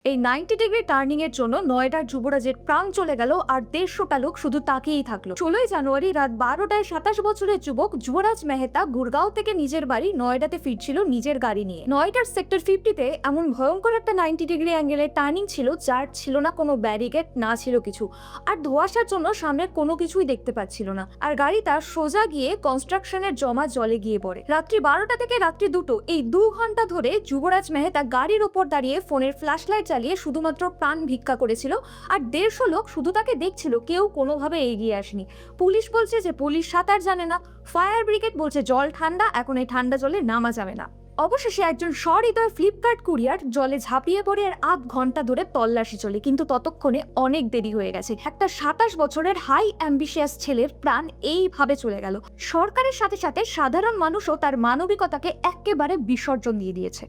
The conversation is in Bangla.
এই 90 ডিগ্রি টার্নিং এর জন্য নয়ডার যুবরাজের প্রাণ চলে গেল আর 150টা লোক শুধু তাকিয়েই থাকলো। 16ই জানুয়ারি রাত 12টায় 27 বছরের যুবক যুবরাজ মেহতা গুরগাঁও থেকে নিজের বাড়ি নয়ডাতে ফিরছিল নিজের গাড়ি নিয়ে। নয়ডার সেক্টর 50তে এমন ভয়ঙ্কর একটা 90 ডিগ্রি অ্যাঙ্গেলের টার্নিং ছিল যার ছিল না কোনো ব্যারিকেড, না ছিল কিছু, আর ধোঁয়াশার জন্য সামনের কোনো কিছুই দেখতে পাচ্ছিল না। আর গাড়িটা সোজা গিয়ে কনস্ট্রাকশনের জমা জলে গিয়ে পড়ে। রাত্রি 12টা থেকে রাত্রি 2টো, এই 2 ঘন্টা ধরে যুবরাজ মেহতা গাড়ির ওপর দাঁড়িয়ে ফোনের ফ্ল্যাশ লাইট চালিয়ে শুধুমাত্র প্রাণ ভিক্ষা করেছিল, আর 150 লোক শুধু তাকে দেখছিল, কেউ কোনোভাবে এগিয়ে আসেনি। পুলিশ বলছে যে পুলিশ সাঁতার জানে না, ফায়ার ব্রিগেড বলছে জল ঠান্ডা, এখন এই ঠান্ডা জলে নামা যাবে না। অবশেষে একজন সহৃদয় ফ্লিপকার্ট কুরিয়ার জলে ঝাঁপিয়ে পড়ে আর 8 ঘন্টা ধরে তল্লাশি চলে, কিন্তু ততক্ষণে অনেক দেরি হয়ে গেছে। একটা 27 বছরের হাই অ্যাম্বিশিয়াস ছেলের প্রাণ এইভাবে চলে গেল। সরকারের সাথে সাথে সাধারণ মানুষও তার মানবিকতাকে একেবারে বিসর্জন দিয়ে দিয়েছে।